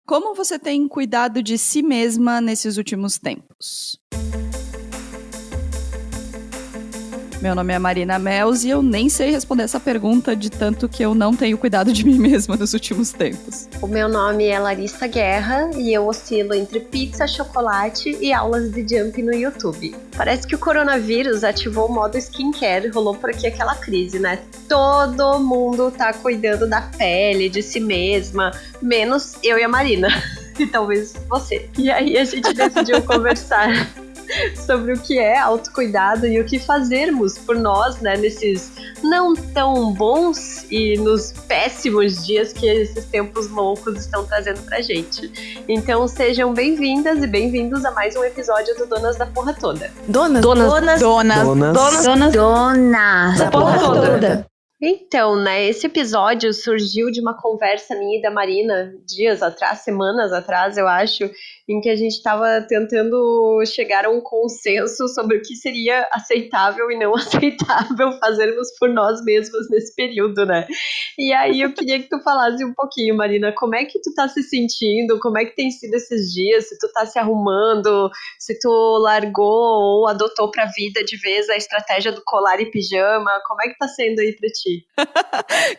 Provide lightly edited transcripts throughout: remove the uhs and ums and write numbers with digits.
Como você tem cuidado de si mesma nesses últimos tempos? Meu nome é Marina Mels e eu nem sei responder essa pergunta de tanto que eu não tenho cuidado de mim mesma nos últimos tempos. O meu nome é Larissa Guerra e eu oscilo entre pizza, chocolate e aulas de jump no YouTube. Parece que o coronavírus ativou o modo skincare, rolou por aqui aquela crise, né? Todo mundo tá cuidando da pele, de si mesma, menos eu e a Marina. E talvez você. E aí a gente decidiu conversar sobre o que é autocuidado e o que fazermos por nós, né, nesses não tão bons e nos péssimos dias que esses tempos loucos estão trazendo pra gente. Então sejam bem-vindas e bem-vindos a mais um episódio do Donas da Porra Toda. Donas da Porra Toda. Então, né, esse episódio surgiu de uma conversa minha e da Marina dias atrás, semanas atrás, eu acho, em que a gente estava tentando chegar a um consenso sobre o que seria aceitável e não aceitável fazermos por nós mesmos nesse período, né? E aí eu queria que tu falasse um pouquinho, Marina, como é que tu tá se sentindo, como é que tem sido esses dias, se tu tá se arrumando, se tu largou ou adotou pra vida de vez a estratégia do colar e pijama, como é que tá sendo aí pra ti?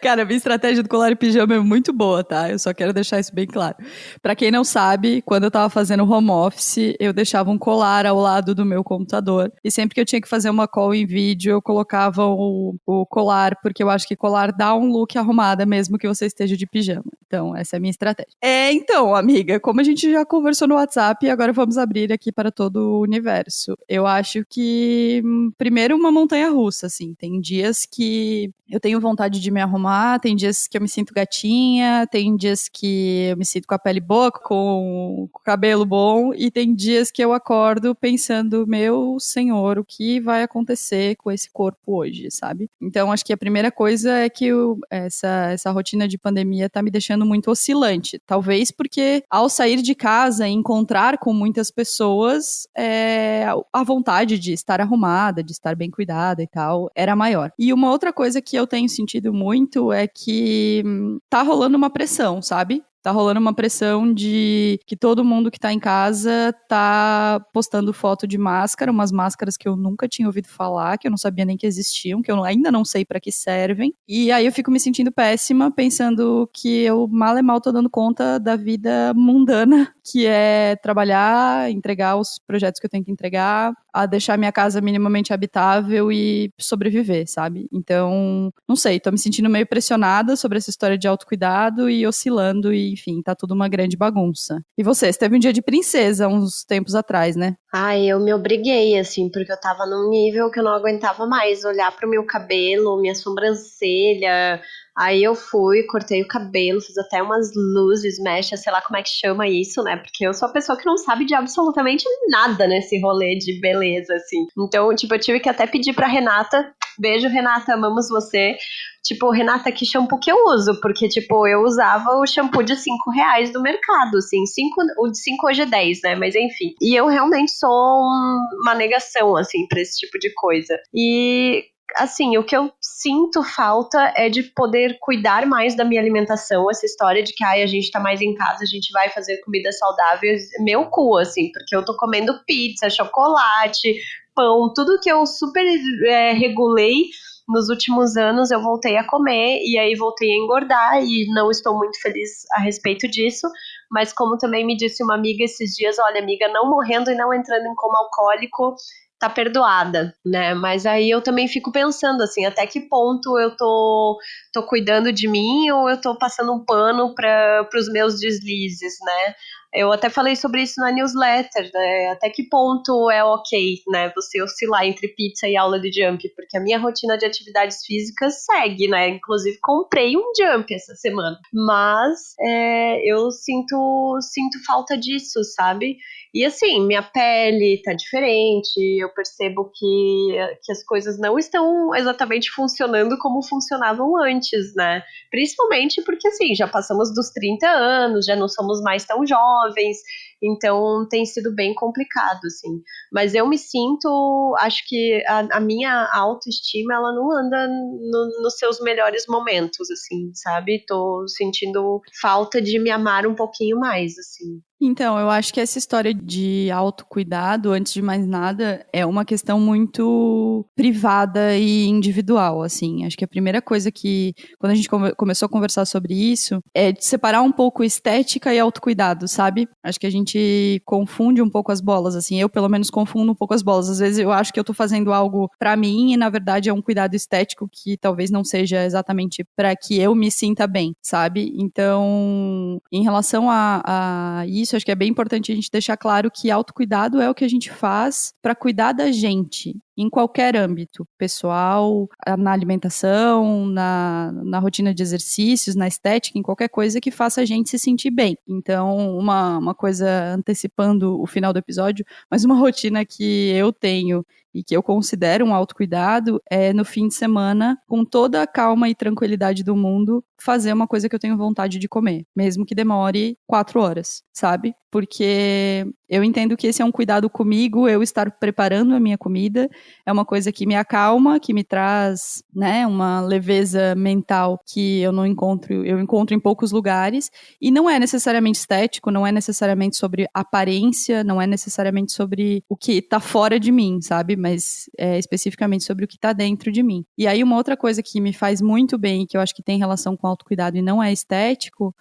Cara, a minha estratégia do colar e pijama é muito boa, tá? Eu só quero deixar isso bem claro. Pra quem não sabe, quando eu tava fazendo home office, eu deixava um colar ao lado do meu computador. E sempre que eu tinha que fazer uma call em vídeo, eu colocava o colar, porque eu acho que colar dá um look arrumada, mesmo que você esteja de pijama. Então, essa é a minha estratégia. Então, amiga, como a gente já conversou no WhatsApp, agora vamos abrir aqui para todo o universo. Eu acho que, primeiro, uma montanha-russa, assim. Tem dias que eu tenho vontade de me arrumar, tem dias que eu me sinto gatinha, tem dias que eu me sinto com a pele boa, com o cabelo bom, e tem dias que eu acordo pensando, meu senhor, o que vai acontecer com esse corpo hoje, sabe? Então, acho que a primeira coisa é que essa rotina de pandemia tá me deixando muito oscilante. Talvez porque ao sair de casa e encontrar com muitas pessoas, a vontade de estar arrumada, de estar bem cuidada e tal, era maior. E uma outra coisa que eu tenho sentido muito é que tá rolando uma pressão, sabe? Tá rolando uma pressão de que todo mundo que tá em casa tá postando foto de máscara, umas máscaras que eu nunca tinha ouvido falar, que eu não sabia nem que existiam, que eu ainda não sei pra que servem. E aí eu fico me sentindo péssima, pensando que eu mal e mal tô dando conta da vida mundana, que é trabalhar, entregar os projetos que eu tenho que entregar, a deixar minha casa minimamente habitável e sobreviver, sabe? Então, não sei, tô me sentindo meio pressionada sobre essa história de autocuidado e oscilando e, enfim, tá tudo uma grande bagunça. E você teve um dia de princesa uns tempos atrás, né? Ai, eu me obriguei, assim, porque eu tava num nível que eu não aguentava mais olhar pro meu cabelo, minha sobrancelha. Aí eu fui, cortei o cabelo, fiz até umas luzes, mechas, sei lá como é que chama isso, né? Porque eu sou a pessoa que não sabe de absolutamente nada nesse rolê de beleza, assim. Então, tipo, eu tive que até pedir pra Renata. Beijo, Renata, amamos você. Tipo, Renata, que shampoo que eu uso? Porque, tipo, eu usava o shampoo de R$ 5 do mercado, assim. O de 5 hoje é 10, né? Mas enfim. E eu realmente sou uma negação, assim, pra esse tipo de coisa. E, assim, o que eu sinto falta é de poder cuidar mais da minha alimentação. Essa história de que, a gente tá mais em casa, a gente vai fazer comida saudável. Meu cu, assim, porque eu tô comendo pizza, chocolate, pão, tudo que eu super regulei nos últimos anos eu voltei a comer e aí voltei a engordar e não estou muito feliz a respeito disso, mas como também me disse uma amiga esses dias, olha amiga, não morrendo e não entrando em coma alcoólico, tá perdoada, né? Mas aí eu também fico pensando assim, até que ponto eu tô cuidando de mim ou eu tô passando um pano para os meus deslizes, né? Eu até falei sobre isso na newsletter, né? Até que ponto é ok, né? Você oscilar entre pizza e aula de jump, porque a minha rotina de atividades físicas segue, né? Inclusive comprei um jump essa semana, mas eu sinto falta disso, sabe? E assim, minha pele tá diferente, eu percebo que as coisas não estão exatamente funcionando como funcionavam antes, né? Principalmente porque, assim, já passamos dos 30 anos, já não somos mais tão jovens, Então tem sido bem complicado, assim. Mas eu me sinto, acho que a minha autoestima, ela não anda nos seus melhores momentos, assim, sabe? Tô sentindo falta de me amar um pouquinho mais, assim. Então, eu acho que essa história de autocuidado, antes de mais nada, é uma questão muito privada e individual, assim. Acho que a primeira coisa que, quando a gente começou a conversar sobre isso, é de separar um pouco estética e autocuidado, sabe? Acho que a gente confunde um pouco as bolas, assim. Eu, pelo menos, confundo um pouco as bolas. Às vezes eu acho que eu tô fazendo algo pra mim e, na verdade, é um cuidado estético que talvez não seja exatamente pra que eu me sinta bem, sabe? Então, em relação a isso, acho que é bem importante a gente deixar claro que autocuidado é o que a gente faz para cuidar da gente, em qualquer âmbito, pessoal, na alimentação, na rotina de exercícios, na estética, em qualquer coisa que faça a gente se sentir bem. Então, uma coisa antecipando o final do episódio, mas uma rotina que eu tenho e que eu considero um autocuidado é no fim de semana, com toda a calma e tranquilidade do mundo, fazer uma coisa que eu tenho vontade de comer, mesmo que demore 4 horas, sabe? Porque eu entendo que esse é um cuidado comigo, eu estar preparando a minha comida, é uma coisa que me acalma, que me traz, né, uma leveza mental que eu encontro em poucos lugares, e não é necessariamente estético, não é necessariamente sobre aparência, não é necessariamente sobre o que tá fora de mim, sabe? Mas é especificamente sobre o que tá dentro de mim. E aí uma outra coisa que me faz muito bem, que eu acho que tem relação com autocuidado e não é estético,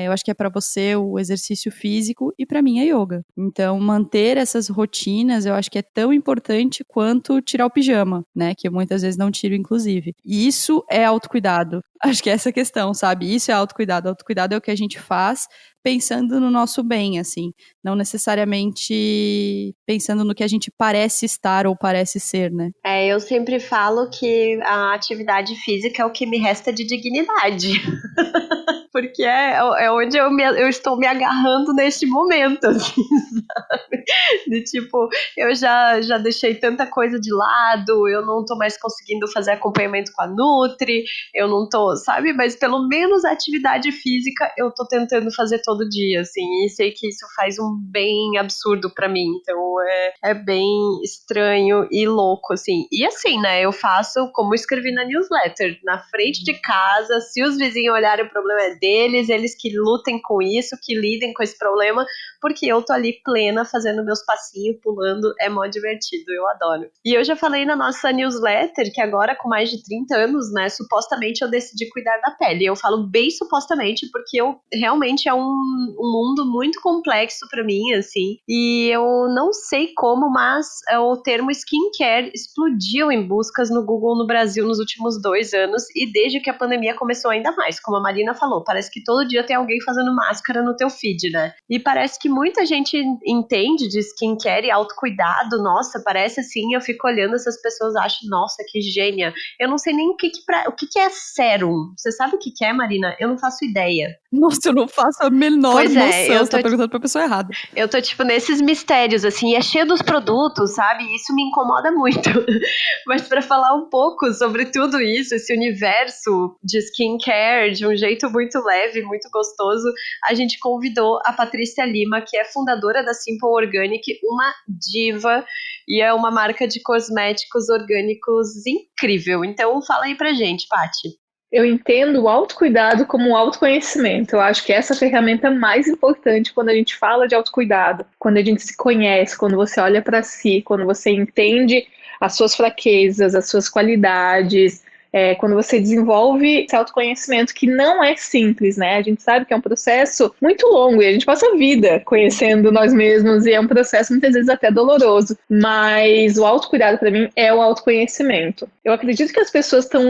eu acho que é para você o exercício físico e para mim é yoga. Então, manter essas rotinas eu acho que é tão importante quanto tirar o pijama, né? Que eu muitas vezes não tiro, inclusive. E isso é autocuidado. Acho que é essa questão, sabe? Isso é autocuidado. Autocuidado é o que a gente faz pensando no nosso bem, assim. Não necessariamente pensando no que a gente parece estar ou parece ser, né? Eu sempre falo que a atividade física é o que me resta de dignidade. Porque é onde eu estou me agarrando neste momento, assim, sabe? De tipo, eu já deixei tanta coisa de lado, eu não tô mais conseguindo fazer acompanhamento com a Nutri, eu não tô, sabe? Mas pelo menos a atividade física eu tô tentando fazer todo dia, assim, e sei que isso faz um bem absurdo pra mim, então é bem estranho e louco, assim. E assim, né, eu faço como eu escrevi na newsletter, na frente de casa, se os vizinhos olharem, o problema é deles, eles que lutem com isso, que lidem com esse problema, porque eu tô ali plena, fazendo meus passinhos, pulando, é mó divertido, eu adoro. E eu já falei na nossa newsletter que agora, com mais de 30 anos, né, supostamente eu decidi cuidar da pele. Eu falo bem supostamente, porque eu realmente é um mundo muito complexo pra mim, assim, e eu não sei como, mas o termo skincare explodiu em buscas no Google no Brasil nos últimos 2 anos, e desde que a pandemia começou ainda mais, como a Marina falou, parece que todo dia tem alguém fazendo máscara no teu feed, né? E parece que muita gente entende de skincare e autocuidado, nossa, parece assim, eu fico olhando essas pessoas, acho, nossa, que gênia. Eu não sei nem o que é sérum. Você sabe o que é, Marina? Eu não faço ideia. Nossa, eu não faço a menor Pois é, noção, você tá perguntando pra pessoa errada. eu tô, tipo, nesses mistérios, assim, e é cheio dos produtos, sabe? E isso me incomoda muito. Mas pra falar um pouco sobre tudo isso, esse universo de skincare, de um jeito muito leve, muito gostoso, a gente convidou a Patrícia Lima, que é fundadora da Simple Organic, uma diva, e é uma marca de cosméticos orgânicos incrível. Então, fala aí pra gente, Paty. Eu entendo o autocuidado como um autoconhecimento. Eu acho que essa é a ferramenta mais importante quando a gente fala de autocuidado, quando a gente se conhece, quando você olha para si, quando você entende as suas fraquezas, as suas qualidades, quando você desenvolve esse autoconhecimento que não é simples, né? A gente sabe que é um processo muito longo e a gente passa a vida conhecendo nós mesmos e é um processo muitas vezes até doloroso, mas o autocuidado para mim é o autoconhecimento. Eu acredito que as pessoas estão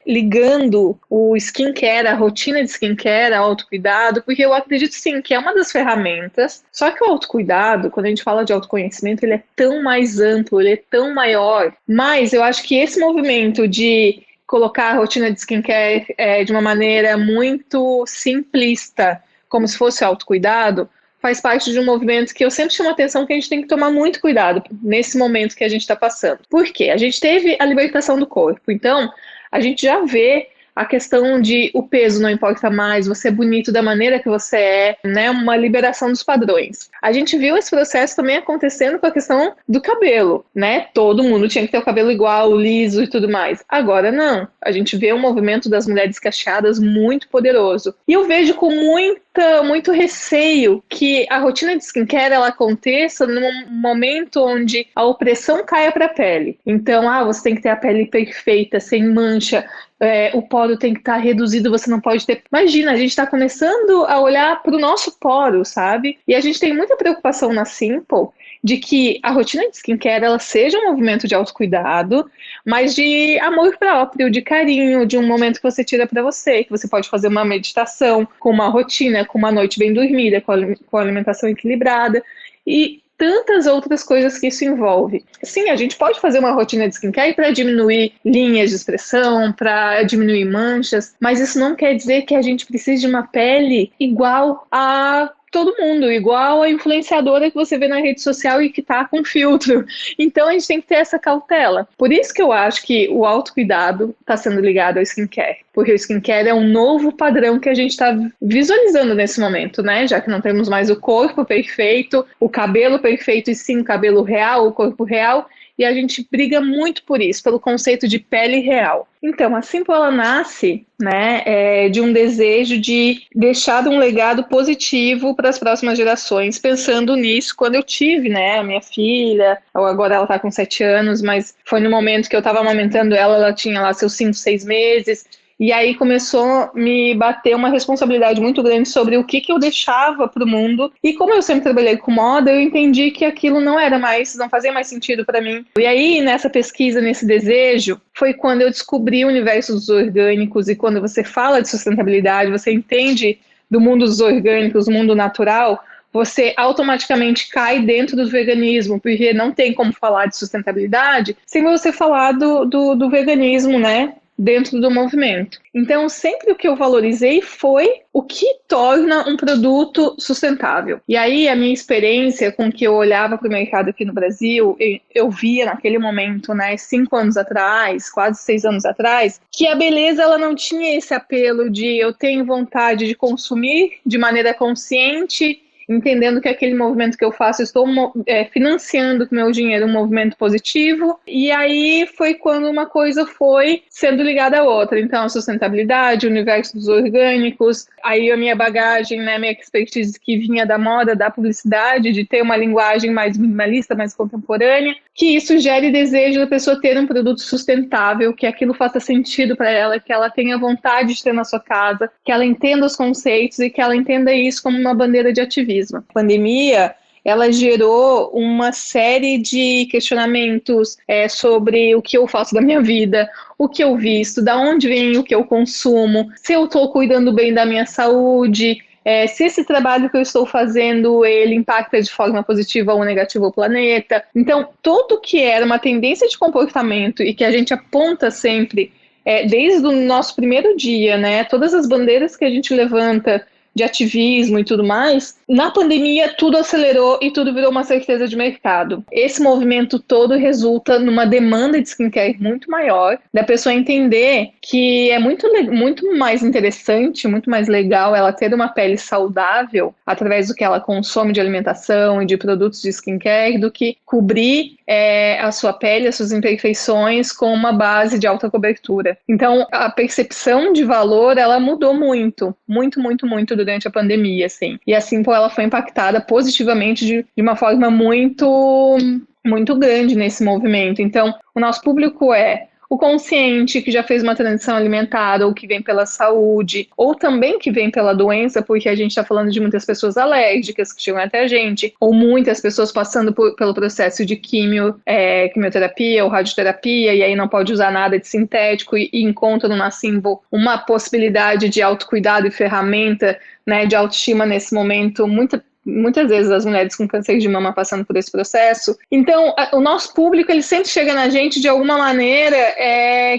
ligando o skincare, a rotina de skincare, ao autocuidado, porque eu acredito sim que é uma das ferramentas, só que o autocuidado, quando a gente fala de autoconhecimento, ele é tão mais amplo, ele é tão maior, mas eu acho que esse movimento de colocar a rotina de skincare de uma maneira muito simplista, como se fosse autocuidado, faz parte de um movimento que eu sempre chamo a atenção que a gente tem que tomar muito cuidado nesse momento que a gente está passando. Por quê? A gente teve a libertação do corpo, então a gente já vê a questão de o peso não importa mais, você é bonito da maneira que você é, né? Uma liberação dos padrões. A gente viu esse processo também acontecendo com a questão do cabelo, né? Todo mundo tinha que ter o cabelo igual, liso e tudo mais. Agora não. A gente vê um movimento das mulheres cacheadas muito poderoso. E eu vejo com muito receio que a rotina de skincare ela aconteça num momento onde a opressão caia para a pele. Então, você tem que ter a pele perfeita, sem mancha, o poro tem que estar reduzido, você não pode ter... Imagina, a gente está começando a olhar para o nosso poro, sabe? E a gente tem muita preocupação na Simple de que a rotina de skincare ela seja um movimento de autocuidado, mas de amor próprio, de carinho, de um momento que você tira para você, que você pode fazer uma meditação, com uma rotina, com uma noite bem dormida, com a alimentação equilibrada, e tantas outras coisas que isso envolve. Sim, a gente pode fazer uma rotina de skincare para diminuir linhas de expressão, para diminuir manchas, mas isso não quer dizer que a gente precise de uma pele igual a todo mundo, igual a influenciadora que você vê na rede social e que tá com filtro. Então a gente tem que ter essa cautela. Por isso que eu acho que o autocuidado está sendo ligado ao skincare, porque o skincare é um novo padrão que a gente está visualizando nesse momento, né? Já que não temos mais o corpo perfeito, o cabelo perfeito e sim o cabelo real, o corpo real, e a gente briga muito por isso, pelo conceito de pele real. Então, a Simple ela nasce, né, de um desejo de deixar um legado positivo para as próximas gerações, pensando nisso quando eu tive, né, a minha filha, agora ela está com 7 anos, mas foi no momento que eu estava amamentando ela, ela tinha lá seus 5, 6 meses, e aí começou a me bater uma responsabilidade muito grande sobre o que eu deixava para o mundo. E como eu sempre trabalhei com moda, eu entendi que aquilo não fazia mais sentido para mim. E aí, nessa pesquisa, nesse desejo, foi quando eu descobri o universo dos orgânicos. E quando você fala de sustentabilidade, você entende do mundo dos orgânicos, do mundo natural, você automaticamente cai dentro do veganismo, porque não tem como falar de sustentabilidade sem você falar do veganismo, né? Dentro do movimento. Então, sempre o que eu valorizei foi o que torna um produto sustentável. E aí, a minha experiência com que eu olhava para o mercado aqui no Brasil, eu via naquele momento, né, 5 anos atrás, quase 6 anos atrás, que a beleza ela não tinha esse apelo de eu tenho vontade de consumir de maneira consciente, entendendo que aquele movimento que eu faço, estou financiando com meu dinheiro um movimento positivo, e aí foi quando uma coisa foi sendo ligada à outra. Então, a sustentabilidade, o universo dos orgânicos, aí a minha bagagem, né, minha expertise que vinha da moda, da publicidade, de ter uma linguagem mais minimalista, mais contemporânea, que isso gere desejo da pessoa ter um produto sustentável, que aquilo faça sentido para ela, que ela tenha vontade de ter na sua casa, que ela entenda os conceitos e que ela entenda isso como uma bandeira de ativismo. A pandemia, ela gerou uma série de questionamentos sobre o que eu faço da minha vida, o que eu visto, da onde vem o que eu consumo, se eu estou cuidando bem da minha saúde, se esse trabalho que eu estou fazendo, ele impacta de forma positiva ou negativa o planeta. Então, tudo que era uma tendência de comportamento e que a gente aponta sempre, desde o nosso primeiro dia, né, todas as bandeiras que a gente levanta, de ativismo e tudo mais, na pandemia tudo acelerou e tudo virou uma certeza de mercado. Esse movimento todo resulta numa demanda de skincare muito maior, da pessoa entender que é muito mais interessante, muito mais legal ela ter uma pele saudável através do que ela consome de alimentação e de produtos de skincare, do que cobrir a sua pele, as suas imperfeições com uma base de alta cobertura. Então, a percepção de valor, ela mudou muito durante a pandemia, assim. E a Simple, ela foi impactada positivamente de uma forma muito grande nesse movimento. Então, o nosso público é o consciente, que já fez uma transição alimentar, ou que vem pela saúde, ou também que vem pela doença, porque a gente está falando de muitas pessoas alérgicas que chegam até a gente, ou muitas pessoas passando pelo processo de quimioterapia ou radioterapia, e aí não pode usar nada de sintético, e encontram na Simple uma possibilidade de autocuidado e ferramenta, né, de autoestima nesse momento, muitas vezes as mulheres com câncer de mama passando por esse processo. Então, o nosso público, ele sempre chega na gente de alguma maneira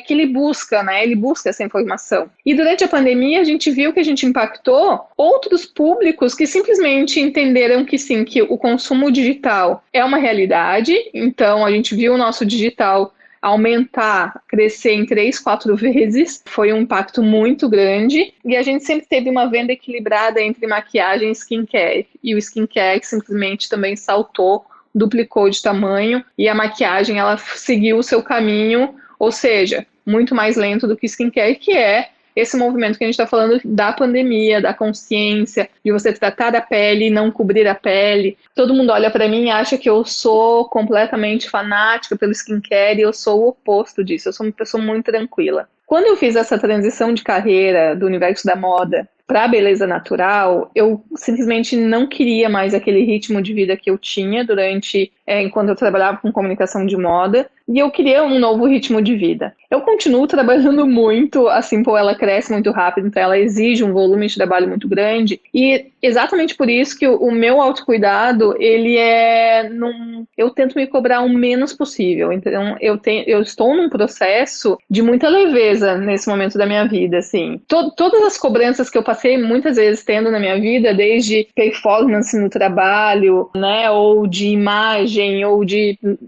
que ele busca, né? Ele busca essa informação. E durante a pandemia, a gente viu que a gente impactou outros públicos que simplesmente entenderam que sim, que o consumo digital é uma realidade. Então, a gente viu o nosso digital aumentar, crescer em 3, 4 vezes. Foi um impacto muito grande. E a gente sempre teve uma venda equilibrada entre maquiagem e skincare. E o skincare simplesmente também saltou, duplicou de tamanho. E a maquiagem, ela seguiu o seu caminho, ou seja, muito mais lento do que skincare, que é esse movimento que a gente está falando da pandemia, da consciência, de você tratar a pele e não cobrir a pele. Todo mundo olha para mim e acha que eu sou completamente fanática pelo skincare e eu sou o oposto disso. Eu sou uma pessoa muito tranquila. Quando eu fiz essa transição de carreira do universo da moda para a beleza natural, eu simplesmente não queria mais aquele ritmo de vida que eu tinha enquanto eu trabalhava com comunicação de moda, e eu queria um novo ritmo de vida. Eu continuo trabalhando muito, a Simple ela cresce muito rápido, então ela exige um volume de trabalho muito grande, e exatamente por isso que o meu autocuidado, eu tento me cobrar o menos possível, então eu estou num processo de muita leveza nesse momento da minha vida, assim. Todas as cobranças que eu passei muitas vezes tendo na minha vida, desde performance no trabalho, né, ou de imagem,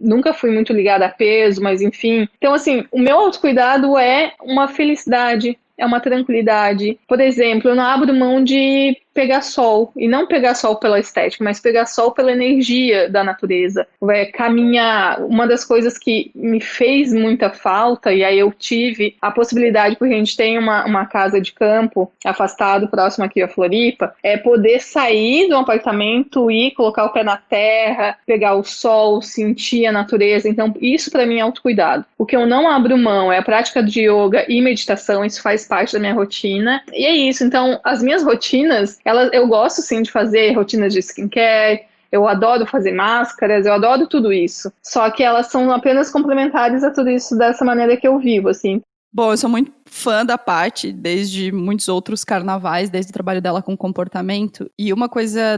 nunca fui muito ligada a peso, mas enfim. Então, assim, o meu autocuidado é uma felicidade, é uma tranquilidade. Por exemplo, eu não abro mão de pegar sol, e não pegar sol pela estética, mas pegar sol pela energia da natureza. Caminhar, uma das coisas que me fez muita falta, e aí eu tive a possibilidade, porque a gente tem uma casa de campo afastado, próximo aqui a Floripa, é poder sair do apartamento e colocar o pé na terra, pegar o sol, sentir a natureza. Então, isso para mim é autocuidado. O que eu não abro mão é a prática de yoga e meditação, isso faz parte da minha rotina. E é isso, então, as minhas rotinas, eu gosto sim de fazer rotinas de skincare, eu adoro fazer máscaras, eu adoro tudo isso. Só que elas são apenas complementares a tudo isso dessa maneira que eu vivo, assim. Bom, eu sou muito fã da Paty, desde muitos outros carnavais, desde o trabalho dela com comportamento. E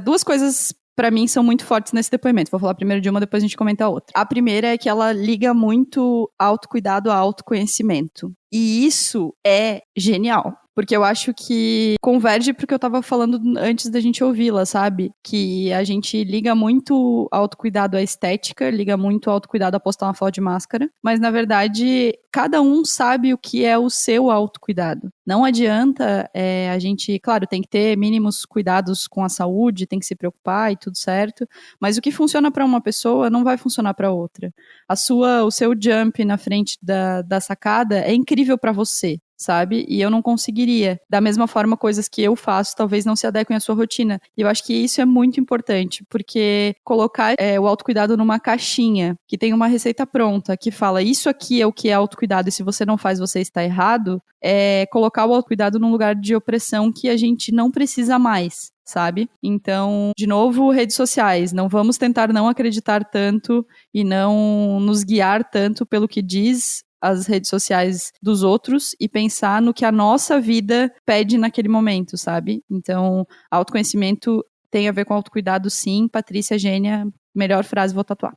duas coisas pra mim são muito fortes nesse depoimento. Vou falar primeiro de uma, depois a gente comenta a outra. A primeira é que ela liga muito autocuidado a autoconhecimento. E isso é genial. Porque eu acho que converge porque eu tava falando antes da gente ouvi-la, sabe? Que a gente liga muito autocuidado à estética, liga muito autocuidado a postar uma foto de máscara, mas na verdade cada um sabe o que é o seu autocuidado. Não adianta a gente, claro, tem que ter mínimos cuidados com a saúde, tem que se preocupar e tudo certo, mas o que funciona para uma pessoa não vai funcionar para outra. O seu jump na frente da sacada é incrível para você, sabe? E eu não conseguiria. Da mesma forma, coisas que eu faço talvez não se adequem à sua rotina. E eu acho que isso é muito importante, porque colocar o autocuidado numa caixinha, que tem uma receita pronta, que fala isso aqui é o que é autocuidado e se você não faz, você está errado, é colocar o autocuidado num lugar de opressão que a gente não precisa mais, sabe? Então, de novo, redes sociais. Não vamos tentar não acreditar tanto e não nos guiar tanto pelo que diz as redes sociais dos outros e pensar no que a nossa vida pede naquele momento, sabe? Então, autoconhecimento tem a ver com autocuidado, sim. Patrícia, gênia, melhor frase, vou tatuar.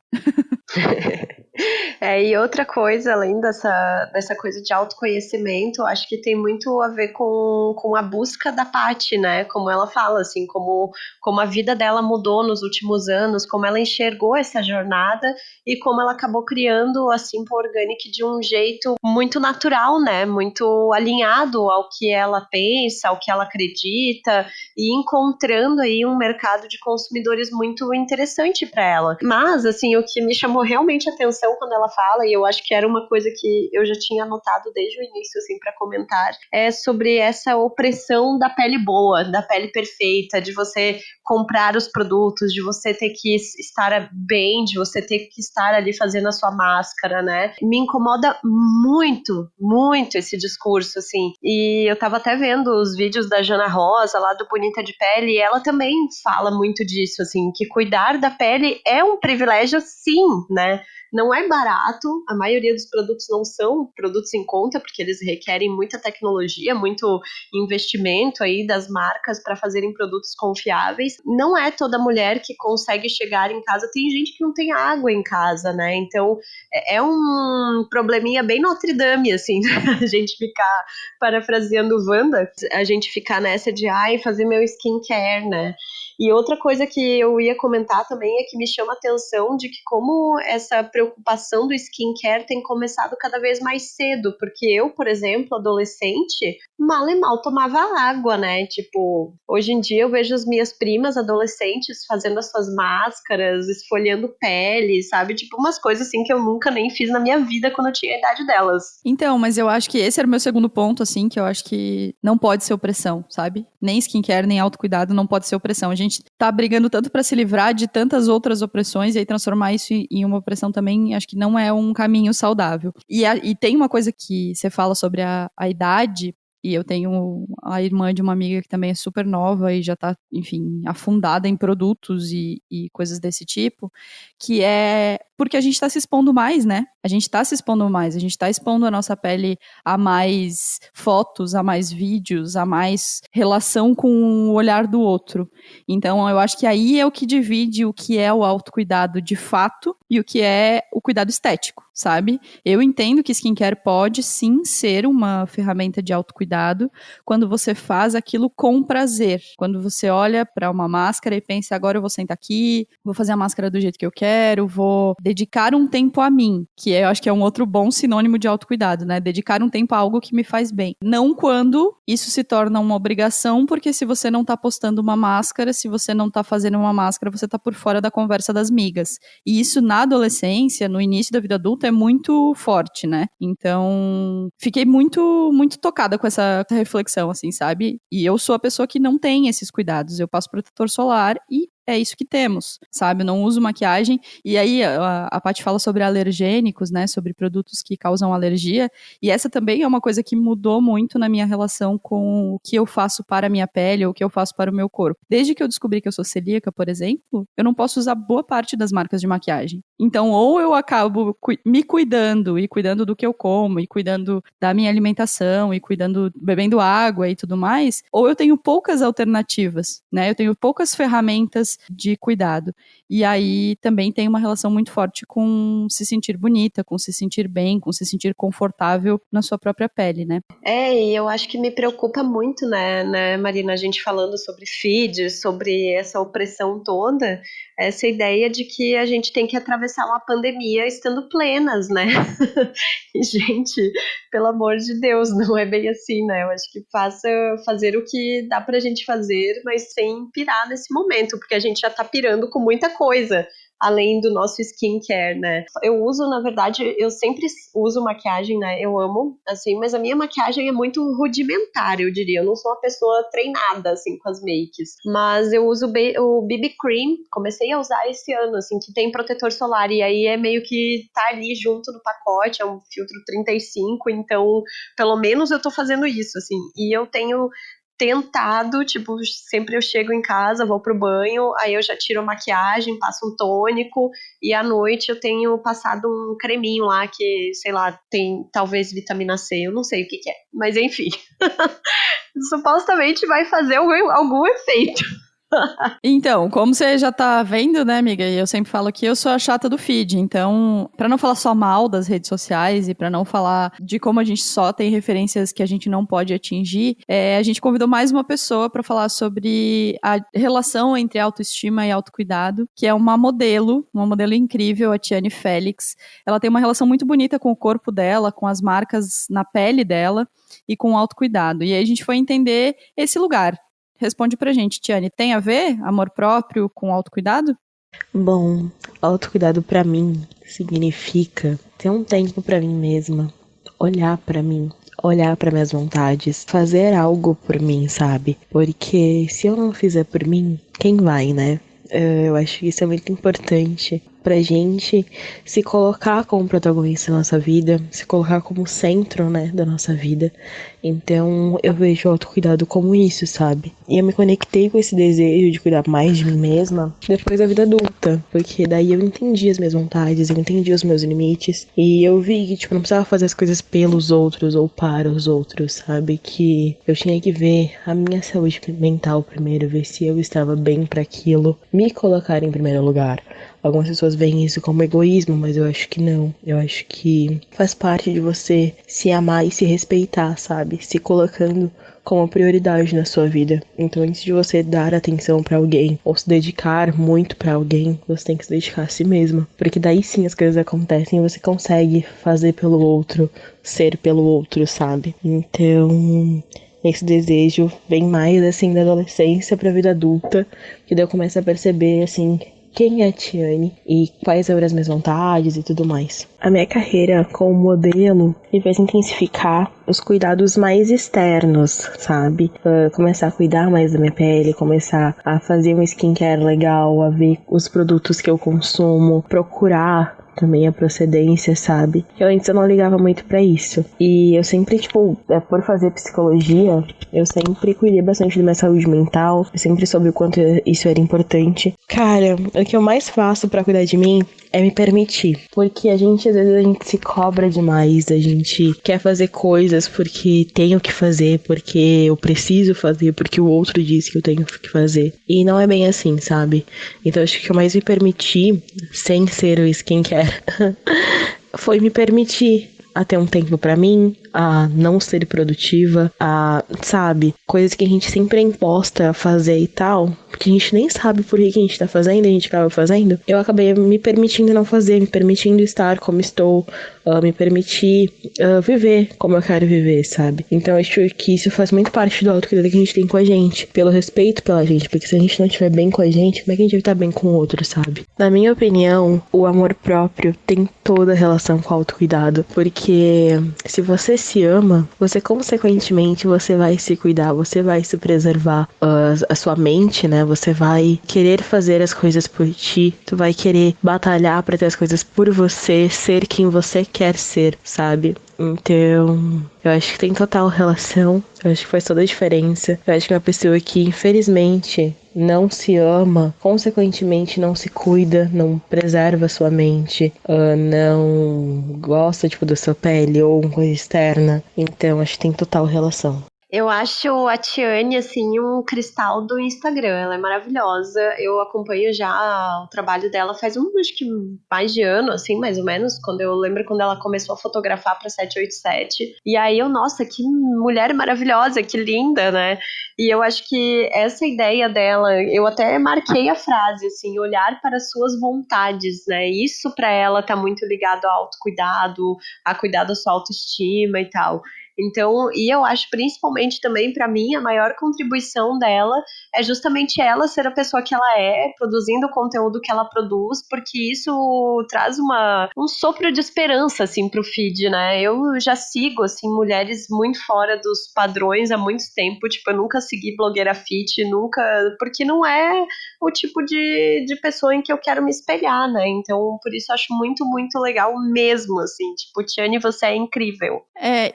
E outra coisa, além dessa coisa de autoconhecimento, acho que tem muito a ver com a busca da Paty, né? Como ela fala, assim, como a vida dela mudou nos últimos anos, como ela enxergou essa jornada e como ela acabou criando a Simple Organic de um jeito muito natural, né? Muito alinhado ao que ela pensa, ao que ela acredita e encontrando aí um mercado de consumidores muito interessante para ela. Mas, assim, o que me chamou realmente a atenção quando ela fala, e eu acho que era uma coisa que eu já tinha anotado desde o início, assim, para comentar, é sobre essa opressão da pele boa, da pele perfeita, de você comprar os produtos, de você ter que estar bem, de você ter que estar ali fazendo a sua máscara, né? Me incomoda muito, muito esse discurso, assim. E eu tava até vendo os vídeos da Jana Rosa, lá do Bonita de Pele, e ela também fala muito disso, assim, que cuidar da pele é um privilégio, sim, né? Não é barato, a maioria dos produtos não são produtos em conta, porque eles requerem muita tecnologia, muito investimento aí das marcas para fazerem produtos confiáveis. Não é toda mulher que consegue chegar em casa, tem gente que não tem água em casa, né? Então é um probleminha bem Notre Dame, assim, a gente ficar parafraseando Wanda, a gente ficar nessa de fazer meu skincare, né? E outra coisa que eu ia comentar também é que me chama a atenção de que como essa preocupação preocupação do skincare tem começado cada vez mais cedo, porque eu, por exemplo, adolescente, mal e mal tomava água, né? Tipo, hoje em dia eu vejo as minhas primas adolescentes fazendo as suas máscaras, esfoliando pele, sabe? Tipo, umas coisas assim que eu nunca nem fiz na minha vida quando eu tinha a idade delas. Então, mas eu acho que esse era o meu segundo ponto, assim, que eu acho que não pode ser opressão, sabe? Nem skincare, nem autocuidado não pode ser opressão. A gente tá brigando tanto pra se livrar de tantas outras opressões e aí transformar isso em uma opressão também, acho que não é um caminho saudável. E tem uma coisa que você fala sobre a idade. E eu tenho a irmã de uma amiga que também é super nova e já tá, enfim, afundada em produtos e coisas desse tipo, que é porque a gente tá se expondo mais, né? A gente tá se expondo mais, a gente tá expondo a nossa pele a mais fotos, a mais vídeos, a mais relação com o olhar do outro. Então, eu acho que aí é o que divide o que é o autocuidado de fato e o que é o cuidado estético, sabe? Eu entendo que skincare pode sim ser uma ferramenta de autocuidado quando você faz aquilo com prazer. Quando você olha para uma máscara e pensa, agora eu vou sentar aqui, vou fazer a máscara do jeito que eu quero, vou dedicar um tempo a mim, que eu acho que é um outro bom sinônimo de autocuidado, né? Dedicar um tempo a algo que me faz bem. Não quando isso se torna uma obrigação, porque se você não tá postando uma máscara, se você não tá fazendo uma máscara, você tá por fora da conversa das migas. E isso na adolescência, no início da vida adulta, é muito forte, né? Então, fiquei muito, muito tocada com essa reflexão, assim, sabe? E eu sou a pessoa que não tem esses cuidados. Eu passo protetor solar e é isso que temos, sabe? Eu não uso maquiagem. E aí, a Paty fala sobre alergênicos, né? Sobre produtos que causam alergia. E essa também é uma coisa que mudou muito na minha relação com o que eu faço para a minha pele ou o que eu faço para o meu corpo. Desde que eu descobri que eu sou celíaca, por exemplo, eu não posso usar boa parte das marcas de maquiagem. Então, ou eu acabo me cuidando e cuidando do que eu como e cuidando da minha alimentação e cuidando, bebendo água e tudo mais, ou eu tenho poucas alternativas, né? Eu tenho poucas ferramentas de cuidado. E aí também tem uma relação muito forte com se sentir bonita, com se sentir bem, com se sentir confortável na sua própria pele, né? E eu acho que me preocupa muito, né, Marina, a gente falando sobre feed, sobre essa opressão toda, essa ideia de que a gente tem que atravessar uma pandemia estando plenas, né? E, gente, pelo amor de Deus, não é bem assim, né? Eu acho que fazer o que dá pra gente fazer, mas sem pirar nesse momento, porque a gente já tá pirando com muita coisa, além do nosso skincare, né? Eu uso, na verdade, eu sempre uso maquiagem, né? Eu amo, assim, mas a minha maquiagem é muito rudimentar, eu diria. Eu não sou uma pessoa treinada, assim, com as makes. Mas eu uso o BB Cream, comecei a usar esse ano, assim, que tem protetor solar. E aí é meio que tá ali junto no pacote, é um filtro 35, então, pelo menos eu tô fazendo isso, assim. E eu tenho tentado, tipo, sempre eu chego em casa, vou pro banho, aí eu já tiro a maquiagem, passo um tônico, e à noite eu tenho passado um creminho lá que, sei lá, tem talvez vitamina C, eu não sei o que é, mas enfim, supostamente vai fazer algum efeito. Então, como você já tá vendo, né, amiga? E eu sempre falo que eu sou a chata do feed. Então, pra não falar só mal das redes sociais e pra não falar de como a gente só tem referências que a gente não pode atingir, a gente convidou mais uma pessoa pra falar sobre a relação entre autoestima e autocuidado, que é uma modelo incrível, a Tiane Félix. Ela tem uma relação muito bonita com o corpo dela, com as marcas na pele dela e com o autocuidado. E aí a gente foi entender esse lugar. Responde pra gente, Tiane, tem a ver amor próprio com autocuidado? Bom, autocuidado pra mim significa ter um tempo pra mim mesma, olhar pra mim, olhar pra minhas vontades, fazer algo por mim, sabe? Porque se eu não fizer por mim, quem vai, né? Eu acho que isso é muito importante pra gente se colocar como protagonista da nossa vida, se colocar como centro, né, da nossa vida. Então eu vejo o autocuidado como isso, sabe? E eu me conectei com esse desejo de cuidar mais de mim mesma depois da vida adulta, porque daí eu entendi as minhas vontades, eu entendi os meus limites, e eu vi que, tipo, não precisava fazer as coisas pelos outros ou para os outros, sabe? Que eu tinha que ver a minha saúde mental primeiro, ver se eu estava bem para aquilo, me colocar em primeiro lugar. Algumas pessoas veem isso como egoísmo, mas eu acho que não. Eu acho que faz parte de você se amar e se respeitar, sabe? Se colocando como prioridade na sua vida. Então, antes de você dar atenção pra alguém ou se dedicar muito pra alguém, você tem que se dedicar a si mesma, porque daí sim as coisas acontecem e você consegue fazer pelo outro, ser pelo outro, sabe? Então, esse desejo vem mais assim da adolescência pra vida adulta, que daí eu começo a perceber assim quem é a Tiane e quais eram as minhas vontades e tudo mais. A minha carreira como modelo me fez intensificar os cuidados mais externos, sabe? Começar a cuidar mais da minha pele, começar a fazer um skincare legal, a ver os produtos que eu consumo, procurar também a procedência, sabe? Eu antes eu não ligava muito pra isso. E eu sempre, por fazer psicologia, eu sempre cuidei bastante da minha saúde mental. Eu sempre soube o quanto isso era importante. Cara, o que eu mais faço pra cuidar de mim é me permitir. Porque às vezes a gente se cobra demais, a gente quer fazer coisas porque tenho que fazer, porque eu preciso fazer, porque o outro disse que eu tenho que fazer. E não é bem assim, sabe? Então acho que o que eu mais me permiti, sem ser o skincare, foi me permitir a ter um tempo pra mim, a não ser produtiva, sabe, coisas que a gente sempre é imposta a fazer e tal, porque a gente nem sabe por que a gente tá fazendo, a gente acaba fazendo. Eu acabei me permitindo não fazer, me permitindo estar como estou, me permitir viver como eu quero viver, sabe? Então eu acho que isso faz muito parte do autocuidado que a gente tem com a gente, pelo respeito pela gente, porque se a gente não estiver bem com a gente, como é que a gente vai estar bem com o outro, sabe? Na minha opinião, o amor próprio tem toda a relação com o autocuidado, porque se você se ama, você consequentemente você vai se cuidar, você vai se preservar, a sua mente, né? Você vai querer fazer as coisas por ti, tu vai querer batalhar pra ter as coisas por você, ser quem você quer ser, sabe? Então, eu acho que tem total relação, eu acho que faz toda a diferença. Eu acho que uma pessoa que, infelizmente, não se ama, consequentemente não se cuida, não preserva sua mente, não gosta, da sua pele ou uma coisa externa. Então, acho que tem total relação. Eu acho a Tiane, assim, um cristal do Instagram. Ela é maravilhosa. Eu acompanho já o trabalho dela faz acho que mais de ano, assim, mais ou menos. Eu lembro quando ela começou a fotografar pra 787. E aí nossa, que mulher maravilhosa, que linda, né? E eu acho que essa ideia dela, eu até marquei a frase, assim, olhar para as suas vontades, né? Isso pra ela tá muito ligado ao autocuidado, a cuidar da sua autoestima e tal. Então, e eu acho principalmente também para mim a maior contribuição dela é justamente ela ser a pessoa que ela é, produzindo o conteúdo que ela produz, porque isso traz um sopro de esperança assim pro feed, né? Eu já sigo assim mulheres muito fora dos padrões há muito tempo, eu nunca segui blogueira fit, nunca, porque não é o tipo de pessoa em que eu quero me espelhar, né? Então, por isso eu acho muito, muito legal mesmo, assim, Tiane, você é incrível.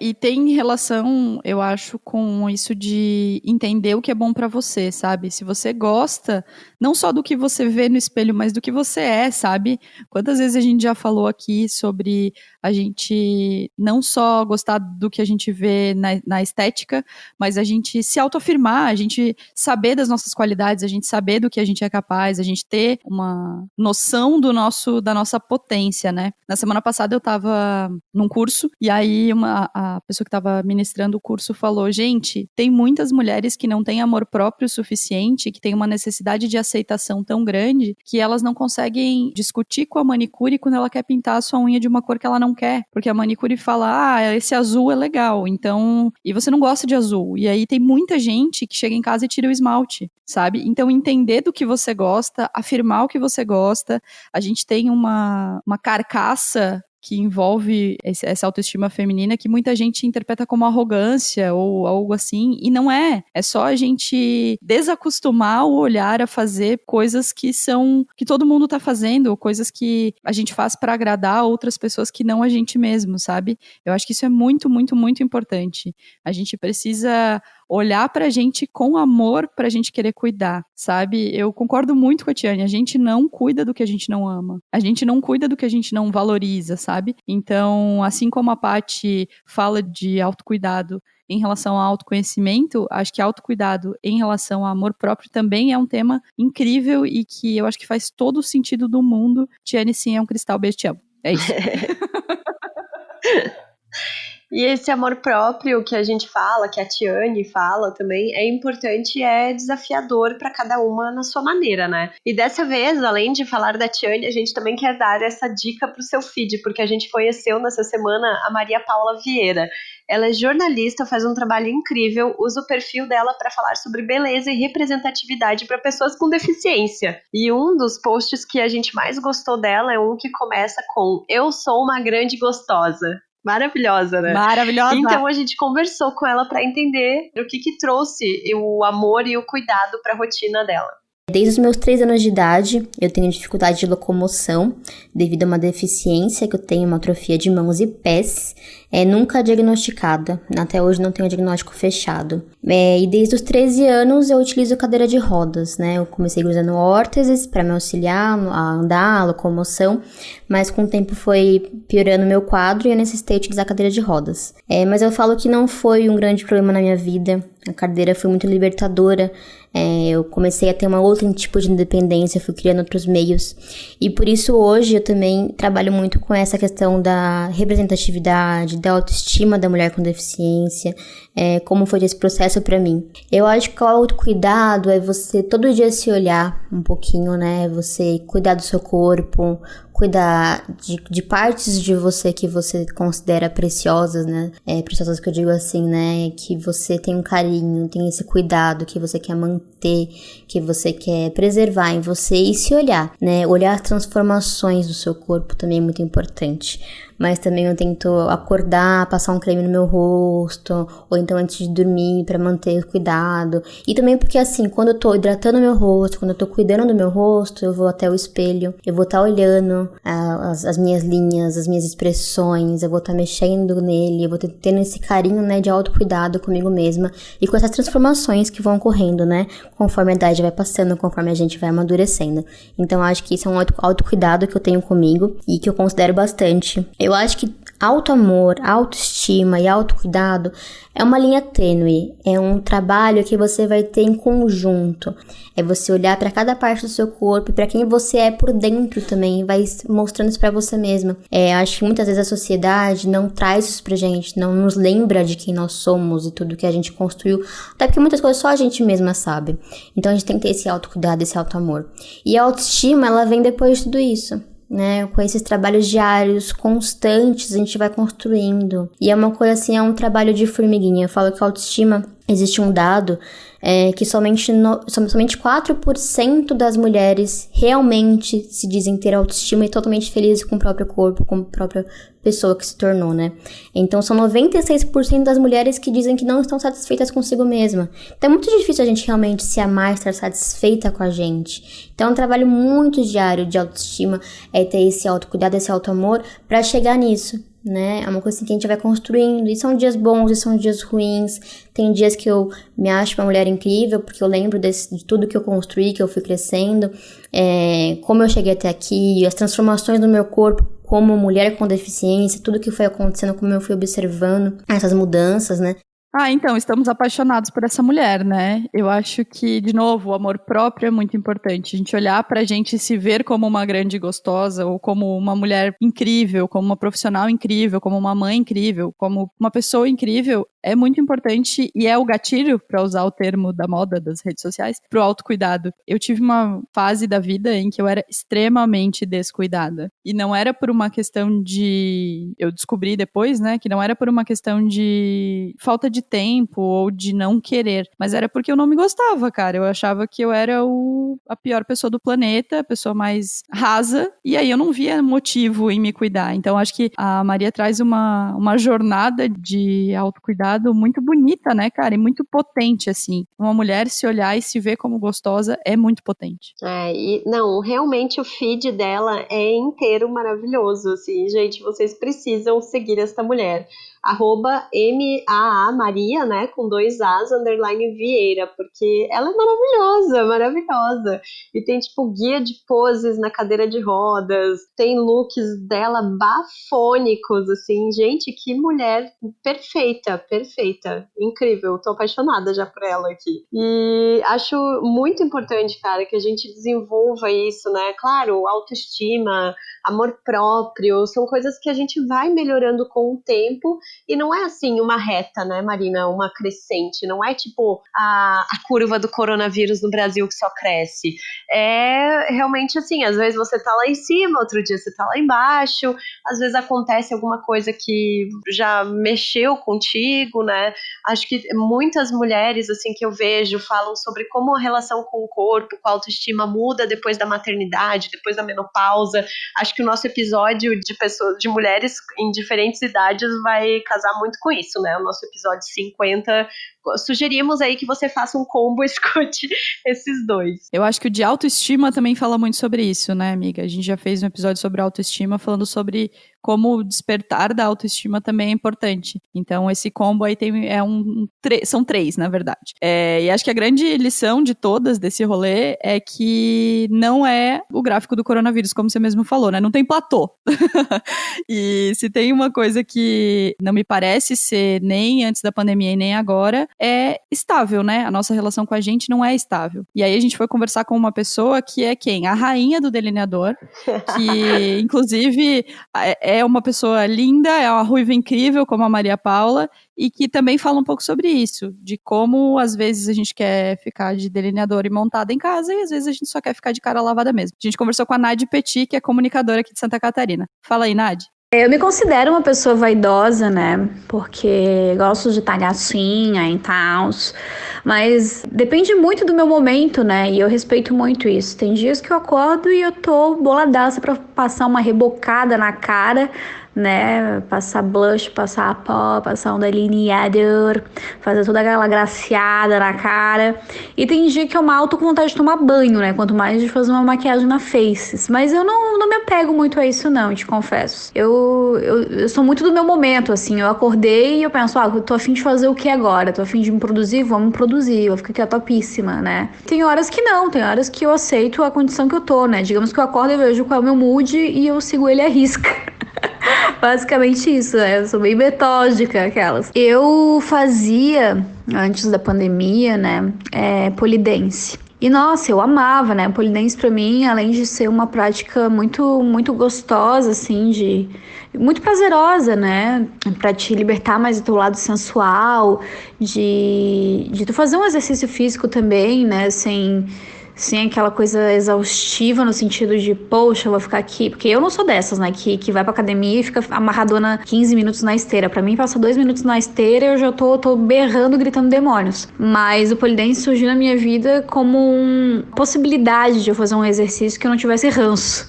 E tem relação, eu acho, com isso de entender o que é bom pra você, sabe? Se você gosta, não só do que você vê no espelho, mas do que você é, sabe? Quantas vezes a gente já falou aqui sobre a gente não só gostar do que a gente vê na estética, mas a gente se autoafirmar, a gente saber das nossas qualidades, a gente saber do que a gente é capaz, a gente ter uma noção da nossa potência, né? Na semana passada eu tava num curso e aí a pessoa que estava ministrando o curso falou, gente, tem muitas mulheres que não têm amor próprio suficiente, que têm uma necessidade de aceitação tão grande, que elas não conseguem discutir com a manicure quando ela quer pintar a sua unha de uma cor que ela não quer, porque a manicure fala, esse azul é legal, então, e você não gosta de azul, e aí tem muita gente que chega em casa e tira o esmalte, sabe? Então, entender do que você gosta, afirmar o que você gosta, a gente tem uma carcaça que envolve essa autoestima feminina que muita gente interpreta como arrogância ou algo assim, e não é. É só a gente desacostumar o olhar a fazer coisas que todo mundo tá fazendo, ou coisas que a gente faz para agradar outras pessoas que não a gente mesmo, sabe? Eu acho que isso é muito, muito, muito importante. A gente precisa olhar pra gente com amor pra gente querer cuidar, sabe? Eu concordo muito com a Tiane, a gente não cuida do que a gente não ama. A gente não cuida do que a gente não valoriza, sabe? sabe? Então, assim como a Paty fala de autocuidado em relação ao autoconhecimento, acho que autocuidado em relação ao amor próprio também é um tema incrível e que eu acho que faz todo o sentido do mundo. Tiane, sim, é um cristal, beijo, te amo. É isso. E esse amor próprio que a gente fala, que a Tiane fala também, é importante e é desafiador para cada uma na sua maneira, né? E dessa vez, além de falar da Tiane, a gente também quer dar essa dica pro seu feed, porque a gente conheceu nessa semana a Maria Paula Vieira. Ela é jornalista, faz um trabalho incrível, usa o perfil dela para falar sobre beleza e representatividade para pessoas com deficiência. E um dos posts que a gente mais gostou dela é um que começa com: "Eu sou uma grande gostosa". Maravilhosa, né? Maravilhosa! Então a gente conversou com ela para entender o que trouxe o amor e o cuidado para a rotina dela. Desde os meus 3 anos de idade, eu tenho dificuldade de locomoção devido a uma deficiência que eu tenho, uma atrofia de mãos e pés, nunca diagnosticada. Até hoje não tenho diagnóstico fechado. E desde os 13 anos eu utilizo cadeira de rodas, né? Eu comecei usando órteses para me auxiliar a andar, a locomoção, mas com o tempo foi piorando meu quadro e eu necessitei utilizar cadeira de rodas. Mas eu falo que não foi um grande problema na minha vida. A cadeira foi muito libertadora. Eu comecei a ter um outro tipo de independência, fui criando outros meios. E por isso hoje eu também trabalho muito com essa questão da representatividade, da autoestima da mulher com deficiência, como foi esse processo pra mim. Eu acho que o autocuidado é você todo dia se olhar um pouquinho, né? Você cuidar do seu corpo, cuidar de partes de você que você considera preciosas, né? Preciosas que eu digo assim, né? Que você tem um carinho, tem esse cuidado que você quer manter, que você quer preservar em você e se olhar, né? Olhar as transformações do seu corpo também é muito importante. Mas também eu tento acordar, passar um creme no meu rosto, ou então antes de dormir, pra manter o cuidado. E também porque assim, quando eu tô hidratando meu rosto, quando eu tô cuidando do meu rosto, eu vou até o espelho, eu vou estar olhando as minhas linhas, as minhas expressões, eu vou estar mexendo nele, eu vou tendo esse carinho, né, de autocuidado comigo mesma e com essas transformações que vão ocorrendo, né, conforme a idade vai passando, conforme a gente vai amadurecendo. Então, acho que isso é um autocuidado que eu tenho comigo e que eu considero bastante. Eu acho que autoamor, autoestima e autocuidado é uma linha tênue, é um trabalho que você vai ter em conjunto. É você olhar para cada parte do seu corpo e para quem você é por dentro também, vai mostrando isso para você mesma. Acho que muitas vezes a sociedade não traz isso pra gente, não nos lembra de quem nós somos e tudo que a gente construiu, até porque muitas coisas só a gente mesma sabe. Então a gente tem que ter esse autocuidado, esse autoamor. E a autoestima, ela vem depois de tudo isso, né? Com esses trabalhos diários, constantes, a gente vai construindo. E é uma coisa assim, é um trabalho de formiguinha. Eu falo que a autoestima, existe um dado que somente 4% das mulheres realmente se dizem ter autoestima e totalmente felizes com o próprio corpo, com a própria pessoa que se tornou, né? Então são 96% das mulheres que dizem que não estão satisfeitas consigo mesma. Então é muito difícil a gente realmente se amar, estar satisfeita com a gente. Então é um trabalho muito diário de autoestima, ter esse autocuidado, esse autoamor pra chegar nisso, né? É uma coisa assim que a gente vai construindo, e são dias bons e são dias ruins. Tem dias que eu me acho uma mulher incrível, porque eu lembro de tudo que eu construí, que eu fui crescendo, como eu cheguei até aqui, as transformações do meu corpo como mulher com deficiência, tudo que foi acontecendo, como eu fui observando essas mudanças, né? Então, estamos apaixonados por essa mulher, né? Eu acho que, de novo, o amor próprio é muito importante. A gente olhar pra gente e se ver como uma grande gostosa, ou como uma mulher incrível, como uma profissional incrível, como uma mãe incrível, como uma pessoa incrível, é muito importante e é o gatilho, pra usar o termo da moda das redes sociais, pro autocuidado. Eu tive uma fase da vida em que eu era extremamente descuidada. E não era por uma questão de... Eu descobri depois, né, que não era por uma questão de falta de tempo ou de não querer, mas era porque eu não me gostava, cara. Eu achava que eu era a pior pessoa do planeta, a pessoa mais rasa, e aí eu não via motivo em me cuidar. Então acho que a Maria traz uma jornada de autocuidado muito bonita, né, cara, e muito potente, assim. Uma mulher se olhar e se ver como gostosa é muito potente. Não, realmente o feed dela é inteiro maravilhoso, assim, gente, vocês precisam seguir essa mulher. @MAA Maria, né, com 2 As, _Vieira, porque ela é maravilhosa, maravilhosa. E tem, tipo, guia de poses na cadeira de rodas, tem looks dela bafônicos, assim, gente, que mulher perfeita, perfeita, incrível, tô apaixonada já por ela aqui. E acho muito importante, cara, que a gente desenvolva isso, né, claro, autoestima, amor próprio, são coisas que a gente vai melhorando com o tempo, e não é assim uma reta, né, Marina, uma crescente, não é tipo a curva do coronavírus no Brasil que só cresce, é realmente assim, às vezes você tá lá em cima, outro dia você tá lá embaixo, às vezes acontece alguma coisa que já mexeu contigo, né, acho que muitas mulheres, assim, que eu vejo, falam sobre como a relação com o corpo, com a autoestima muda depois da maternidade, depois da menopausa. Acho que o nosso episódio de pessoas, de mulheres em diferentes idades vai casar muito com isso, né? O nosso episódio 50, sugerimos aí que você faça um combo e escute esses dois. Eu acho que o de autoestima também fala muito sobre isso, né, amiga? A gente já fez um episódio sobre autoestima, falando sobre como o despertar da autoestima também é importante. Então, esse combo aí são 3, na verdade. E acho que a grande lição de todas desse rolê é que não é o gráfico do coronavírus, como você mesmo falou, né? Não tem platô. E se tem uma coisa que não me parece ser nem antes da pandemia e nem agora, é estável, né? A nossa relação com a gente não é estável. E aí a gente foi conversar com uma pessoa que é quem? A rainha do delineador, que inclusive é uma pessoa linda, é uma ruiva incrível, como a Maria Paula, e que também fala um pouco sobre isso, de como às vezes a gente quer ficar de delineador e montada em casa, e às vezes a gente só quer ficar de cara lavada mesmo. A gente conversou com a Nadi Petit, que é comunicadora aqui de Santa Catarina. Fala aí, Nadi. Eu me considero uma pessoa vaidosa, né? Porque gosto de estar gatinha e tal. Mas depende muito do meu momento, né? E eu respeito muito isso. Tem dias que eu acordo e eu tô boladaça pra passar uma rebocada na cara, né? Passar blush, passar pó, passar um delineador, fazer toda aquela graciada na cara. E tem dia que eu mal tô com vontade de tomar banho, né? Quanto mais de fazer uma maquiagem na face. Mas eu não me apego muito a isso, não, te confesso. Eu sou muito do meu momento, assim. Eu acordei e eu penso, eu tô a fim de fazer o que agora? Tô a fim de me produzir? Vamos produzir. Eu fico aqui topíssima, né? Tem horas que não, tem horas que eu aceito a condição que eu tô, né? Digamos que eu acordo e vejo qual é o meu mood e eu sigo ele à risca. Basicamente isso, né? Eu sou bem metódica, aquelas. Eu fazia, antes da pandemia, né, polidense. E, nossa, eu amava, né? Polidense pra mim, além de ser uma prática muito, muito gostosa, assim, muito prazerosa, né? Pra te libertar mais do teu lado sensual, de tu fazer um exercício físico também, né? Sem aquela coisa exaustiva no sentido de, poxa, eu vou ficar aqui. Porque eu não sou dessas, né? Que vai pra academia e fica amarradona 15 minutos na esteira. Pra mim, passa 2 minutos na esteira e eu já tô berrando, gritando demônios. Mas o polidense surgiu na minha vida como uma possibilidade de eu fazer um exercício que eu não tivesse ranço.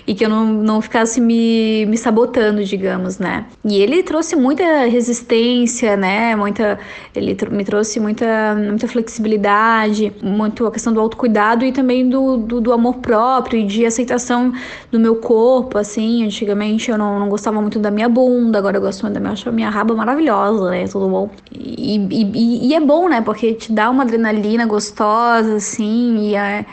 E que eu não ficasse me sabotando, digamos, né? E ele trouxe muita resistência, né? Ele me trouxe muita flexibilidade, muito a questão do autocuidado e também do amor próprio e de aceitação do meu corpo, assim. Antigamente eu não gostava muito da minha bunda, agora eu gosto muito acho a minha raba maravilhosa, né? Tudo bom. E é bom, né? Porque te dá uma adrenalina gostosa, assim, e é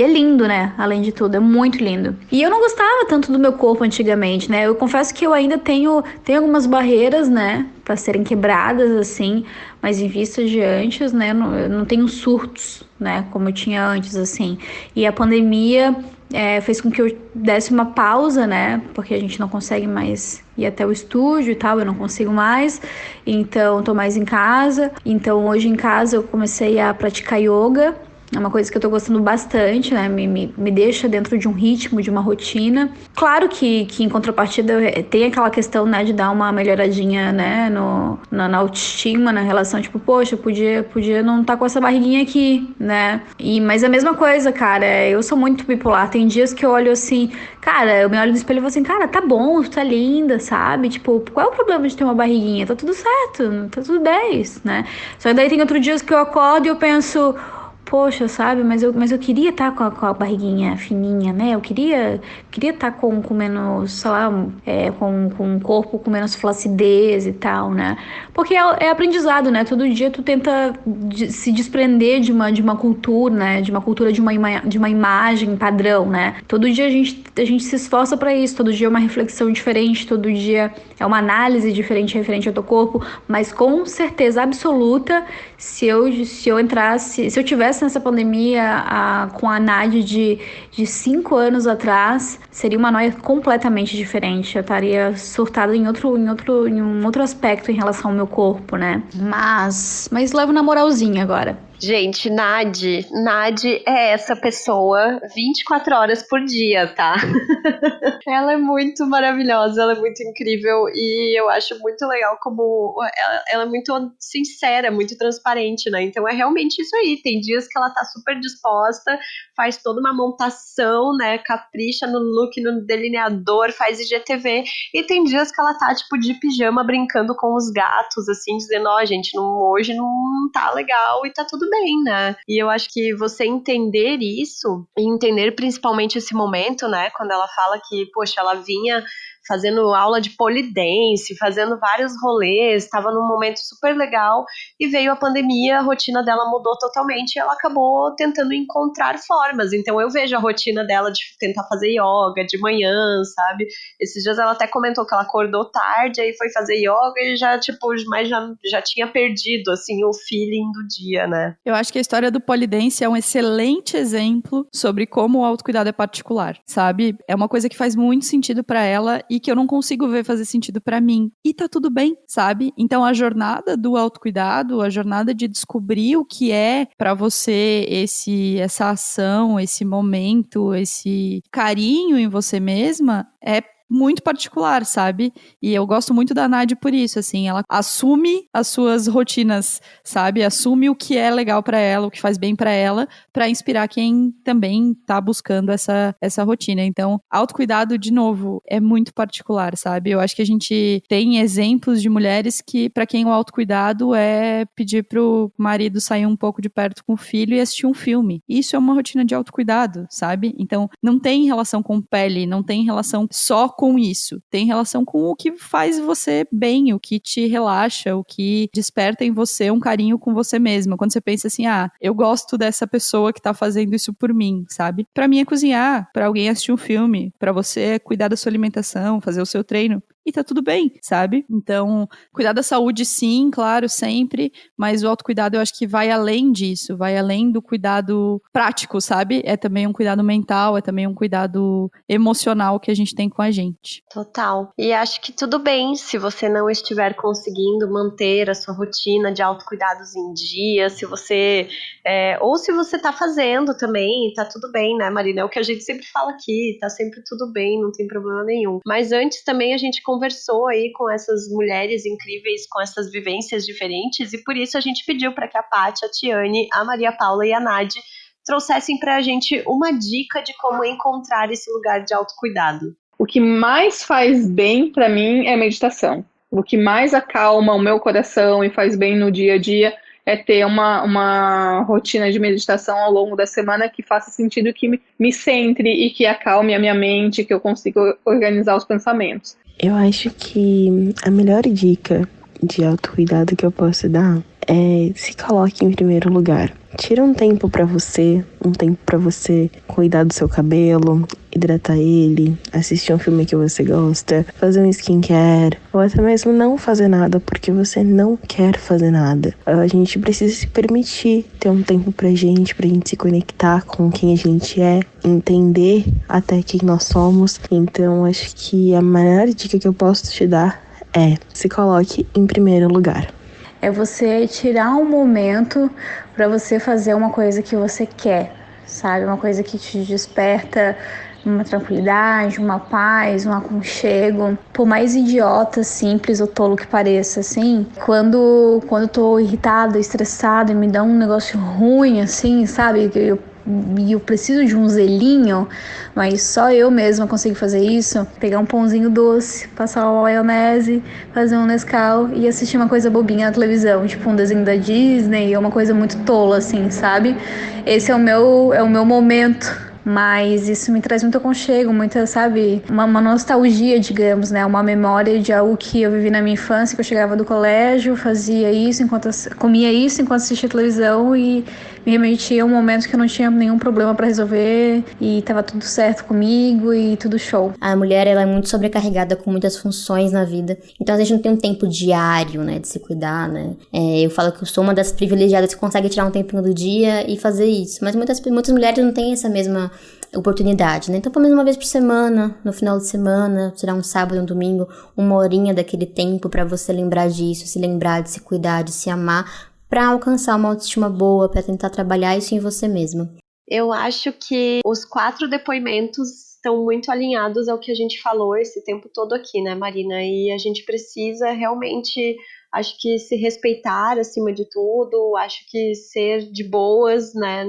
lindo, né? Além de tudo, é muito lindo. E eu não gostava tanto do meu corpo antigamente, né? Eu confesso que eu ainda tenho algumas barreiras, né? Pra serem quebradas, assim, mas em vista de antes, né? Eu não tenho surtos, né? Como eu tinha antes, assim. E a pandemia fez com que eu desse uma pausa, né? Porque a gente não consegue mais ir até o estúdio e tal, eu não consigo mais. Então, tô mais em casa. Então, hoje em casa eu comecei a praticar yoga. É uma coisa que eu tô gostando bastante, né? Me deixa dentro de um ritmo, de uma rotina. Claro que em contrapartida tem aquela questão, né, de dar uma melhoradinha, né, na autoestima, na relação, tipo, poxa, podia não estar com essa barriguinha aqui, né? Mas é a mesma coisa, cara, eu sou muito bipolar. Tem dias que eu olho assim, cara, eu me olho no espelho e falo assim, cara, tá bom, tu tá linda, sabe? Tipo, qual é o problema de ter uma barriguinha? Tá tudo certo, tá tudo 10, né? Só que daí tem outros dias que eu acordo e eu penso, poxa, sabe, mas eu queria estar com a barriguinha fininha, né? Eu queria estar com menos, sei lá, com um corpo com menos flacidez e tal, né? Porque é aprendizado, né? Todo dia tu tenta se desprender de uma cultura, né? De uma cultura de uma imagem padrão, né? Todo dia a gente se esforça para isso, todo dia é uma reflexão diferente, todo dia é uma análise diferente referente ao teu corpo, mas com certeza absoluta, se eu tivesse nessa pandemia com a Nádia de 5 anos atrás, seria uma noia completamente diferente. Eu estaria surtada em um outro aspecto em relação ao meu corpo, né? Mas levo na moralzinha agora. Gente, Nadi é essa pessoa 24 horas por dia, tá? Ela é muito maravilhosa, ela é muito incrível e eu acho muito legal como ela é muito sincera, muito transparente, né? Então é realmente isso aí. Tem dias que ela tá super disposta, faz toda uma montação, né? Capricha no look, no delineador, faz IGTV. E tem dias que ela tá, tipo, de pijama brincando com os gatos, assim, dizendo, gente, hoje não tá legal e tá tudo bem, né? E eu acho que você entender isso, e entender principalmente esse momento, né? Quando ela fala que, poxa, ela vinha fazendo aula de pole dance, fazendo vários rolês, estava num momento super legal e veio a pandemia, a rotina dela mudou totalmente e ela acabou tentando encontrar formas. Então eu vejo a rotina dela de tentar fazer yoga de manhã, sabe? Esses dias ela até comentou que ela acordou tarde, aí foi fazer yoga e já, tipo, mas já tinha perdido, assim, o feeling do dia, né? Eu acho que a história do pole dance é um excelente exemplo sobre como o autocuidado é particular, sabe? É uma coisa que faz muito sentido pra ela e que eu não consigo ver fazer sentido pra mim. E tá tudo bem, sabe? Então a jornada do autocuidado, a jornada de descobrir o que é pra você essa ação, esse momento, esse carinho em você mesma, é muito particular, sabe? E eu gosto muito da Nádia por isso, assim, ela assume as suas rotinas, sabe? Assume o que é legal pra ela, o que faz bem pra ela, pra inspirar quem também tá buscando essa rotina. Então, autocuidado, de novo, é muito particular, sabe? Eu acho que a gente tem exemplos de mulheres que, pra quem o autocuidado é pedir pro marido sair um pouco de perto com o filho e assistir um filme. Isso é uma rotina de autocuidado, sabe? Então, não tem relação com pele, não tem relação só com isso. Tem relação com o que faz você bem, o que te relaxa, o que desperta em você um carinho com você mesma. Quando você pensa assim, eu gosto dessa pessoa que tá fazendo isso por mim, sabe? Pra mim é cozinhar, pra alguém assistir um filme, pra você é cuidar da sua alimentação, fazer o seu treino. E tá tudo bem, sabe? Então, cuidar da saúde, sim, claro, sempre, mas o autocuidado eu acho que vai além disso, vai além do cuidado prático, sabe? É também um cuidado mental, é também um cuidado emocional que a gente tem com a gente. Total. E acho que tudo bem se você não estiver conseguindo manter a sua rotina de autocuidados em dia, se você ou se você tá fazendo também, tá tudo bem, né, Marina? É o que a gente sempre fala aqui, tá sempre tudo bem, não tem problema nenhum. Mas antes também a gente conversou aí com essas mulheres incríveis, com essas vivências diferentes, e por isso a gente pediu para que a Paty, a Tiane, a Maria Paula e a Nadi trouxessem pra gente uma dica de como encontrar esse lugar de autocuidado. O que mais faz bem para mim é meditação. O que mais acalma o meu coração e faz bem no dia a dia é ter uma rotina de meditação ao longo da semana que faça sentido, que me centre e que acalme a minha mente, que eu consiga organizar os pensamentos. Eu acho que a melhor dica de autocuidado que eu posso dar é se coloque em primeiro lugar. Tira um tempo pra você cuidar do seu cabelo, hidratar ele, assistir um filme que você gosta, fazer um skincare, ou até mesmo não fazer nada porque você não quer fazer nada. A gente precisa se permitir ter um tempo pra gente se conectar com quem a gente é, entender até quem nós somos. Então, acho que a maior dica que eu posso te dar é: se coloque em primeiro lugar. É você tirar um momento para você fazer uma coisa que você quer, sabe? Uma coisa que te desperta uma tranquilidade, uma paz, um aconchego. Por mais idiota, simples ou tolo que pareça, assim, quando eu tô irritada, estressada e me dá um negócio ruim, assim, sabe? e eu preciso de um zelinho, mas só eu mesma consigo fazer isso, pegar um pãozinho doce, passar uma maionese, fazer um Nescau e assistir uma coisa bobinha na televisão, tipo um desenho da Disney, ou uma coisa muito tola, assim, sabe? Esse é o meu momento. Mas isso me traz muito aconchego, muita, sabe, uma nostalgia, digamos, né? Uma memória de algo que eu vivi na minha infância, que eu chegava do colégio, fazia isso, comia isso enquanto assistia televisão e me remetia a um momento que eu não tinha nenhum problema pra resolver e tava tudo certo comigo e tudo show. A mulher, ela é muito sobrecarregada com muitas funções na vida, então a gente não tem um tempo diário, né, de se cuidar, né? Eu falo que eu sou uma das privilegiadas que consegue tirar um tempinho do dia e fazer isso, mas muitas mulheres não têm essa mesma oportunidade, né? Então, pelo menos uma vez por semana, no final de semana, tirar um sábado, um domingo, uma horinha daquele tempo pra você lembrar disso, se lembrar de se cuidar, de se amar, pra alcançar uma autoestima boa, pra tentar trabalhar isso em você mesma. Eu acho que os 4 depoimentos estão muito alinhados ao que a gente falou esse tempo todo aqui, né, Marina? E a gente precisa realmente, acho que se respeitar acima de tudo, acho que ser de boas, né?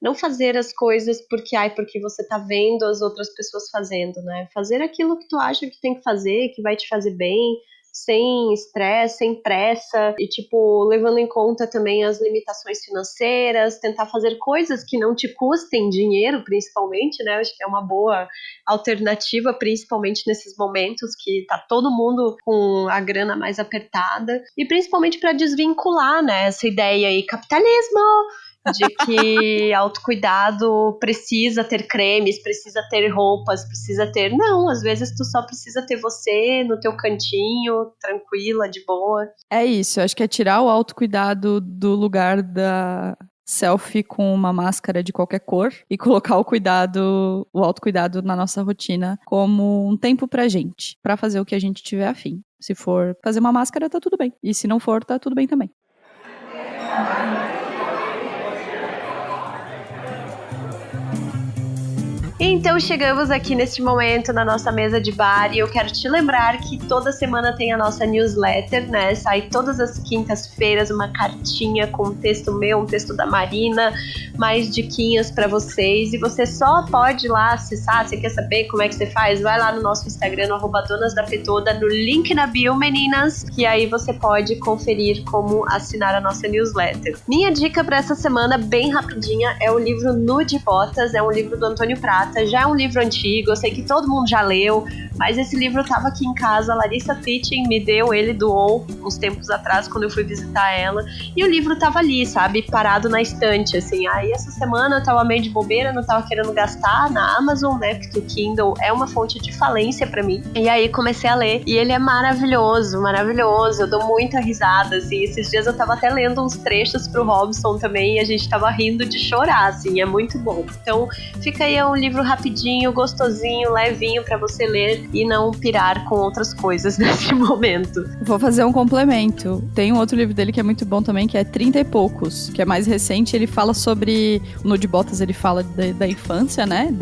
Não fazer as coisas porque você tá vendo as outras pessoas fazendo, né? Fazer aquilo que tu acha que tem que fazer, que vai te fazer bem, sem estresse, sem pressa e, tipo, levando em conta também as limitações financeiras, tentar fazer coisas que não te custem dinheiro, principalmente, né? Acho que é uma boa alternativa, principalmente nesses momentos que tá todo mundo com a grana mais apertada e principalmente para desvincular, né, essa ideia aí, capitalismo, de que autocuidado precisa ter cremes, precisa ter roupas, precisa ter... Não, às vezes tu só precisa ter você no teu cantinho, tranquila, de boa. É isso, eu acho que é tirar o autocuidado do lugar da selfie com uma máscara de qualquer cor e colocar o autocuidado na nossa rotina como um tempo pra gente, pra fazer o que a gente tiver afim. Se for fazer uma máscara, tá tudo bem. E se não for, tá tudo bem também. Então chegamos aqui neste momento na nossa mesa de bar e eu quero te lembrar que toda semana tem a nossa newsletter, né? Sai todas as quintas-feiras uma cartinha com um texto meu, um texto da Marina, mais diquinhas pra vocês, e você só pode ir lá acessar. Você quer saber como é que você faz? Vai lá no nosso Instagram, no @donasdapetoda, no link na bio, meninas, que aí você pode conferir como assinar a nossa newsletter. Minha dica pra essa semana, bem rapidinha, é o livro Nu de Botas, é um livro do Antônio Prata. Já é um livro antigo, eu sei que todo mundo já leu, mas esse livro estava aqui em casa, a Larissa Fitting me deu, ele doou uns tempos atrás quando eu fui visitar ela, e o livro tava ali, sabe, parado na estante, assim. Aí essa semana eu tava meio de bobeira, não tava querendo gastar na Amazon, né, porque o Kindle é uma fonte de falência pra mim, e aí comecei a ler, e ele é maravilhoso, maravilhoso, eu dou muita risada, assim. Esses dias eu tava até lendo uns trechos pro Robson também, e a gente tava rindo de chorar, assim, é muito bom. Então fica aí, é um livro rapidinho, gostosinho, levinho pra você ler e não pirar com outras coisas nesse momento. Vou fazer um complemento. Tem um outro livro dele que é muito bom também, que é 30 e poucos, que é mais recente. Ele fala sobre... O Nu de Botas, ele fala da infância, né?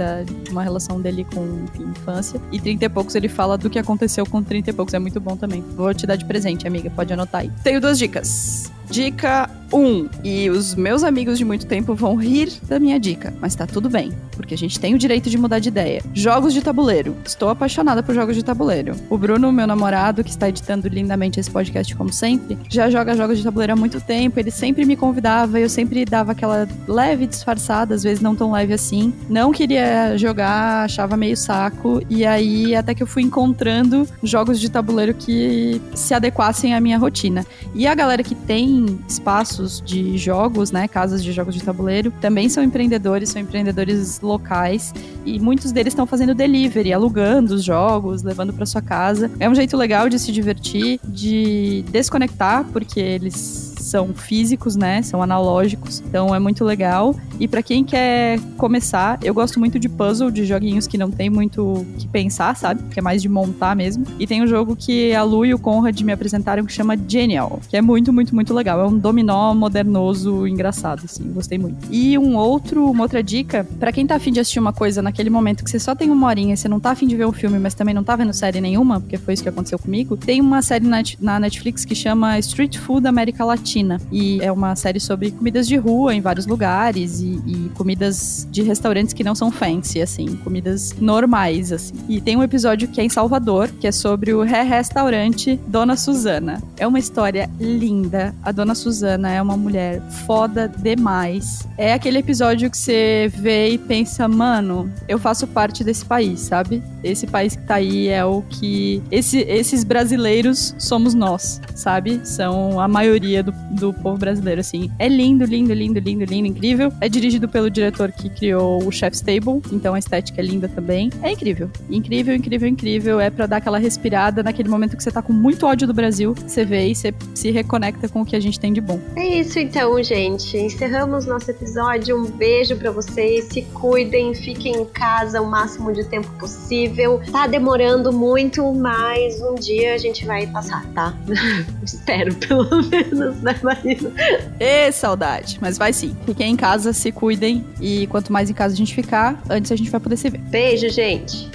De uma relação dele com, enfim, infância. E 30 e poucos, ele fala do que aconteceu com 30 e poucos. É muito bom também. Vou te dar de presente, amiga. Pode anotar aí. Tenho 2 dicas. Dica 1. E os meus amigos de muito tempo vão rir da minha dica, mas tá tudo bem, porque a gente tem o direito de mudar de ideia. Jogos de tabuleiro. Estou apaixonada por jogos de tabuleiro. O Bruno, meu namorado, que está editando lindamente esse podcast como sempre, já joga jogos de tabuleiro há muito tempo. Ele sempre me convidava, eu sempre dava aquela leve disfarçada, às vezes não tão leve assim. Não queria jogar, achava meio saco, e aí até que eu fui encontrando jogos de tabuleiro que se adequassem à minha rotina. E a galera que tem espaços de jogos, né, casas de jogos de tabuleiro, também são empreendedores locais, e muitos deles estão fazendo delivery, alugando os jogos, levando para sua casa. É um jeito legal de se divertir, de desconectar, porque eles são físicos, né, são analógicos, então é muito legal. E para quem quer começar, eu gosto muito de puzzle, de joguinhos que não tem muito o que pensar, sabe, que é mais de montar mesmo. E tem um jogo que a Lu e o Conrad me apresentaram que chama Genial, que é muito, muito, muito legal. É um dominó modernoso, engraçado, assim, gostei muito. E uma outra dica, pra quem tá afim de assistir uma coisa naquele momento que você só tem uma horinha e você não tá afim de ver um filme, mas também não tá vendo série nenhuma, porque foi isso que aconteceu comigo, tem uma série na Netflix que chama Street Food América Latina. China. E é uma série sobre comidas de rua em vários lugares e comidas de restaurantes que não são fancy, assim, comidas normais, assim. E tem um episódio que é em Salvador, que é sobre o restaurante Dona Susana. É uma história linda. A Dona Susana é uma mulher foda demais. É aquele episódio que você vê e pensa, mano, eu faço parte desse país, sabe? Esse país que tá aí é o que... Esses brasileiros somos nós, sabe? São a maioria do povo brasileiro, assim. É lindo, lindo, lindo, lindo, lindo, incrível. É dirigido pelo diretor que criou o Chef's Table, então a estética é linda também. É incrível. Incrível, incrível, incrível. É pra dar aquela respirada naquele momento que você tá com muito ódio do Brasil, você vê e você se reconecta com o que a gente tem de bom. É isso então, gente. Encerramos nosso episódio. Um beijo pra vocês. Se cuidem, fiquem em casa o máximo de tempo possível. Tá demorando muito, mas um dia a gente vai passar, tá? Espero, pelo menos, né, Marina? Ê, saudade. Mas vai sim. Fiquem em casa, se cuidem. E quanto mais em casa a gente ficar, antes a gente vai poder se ver. Beijo, gente.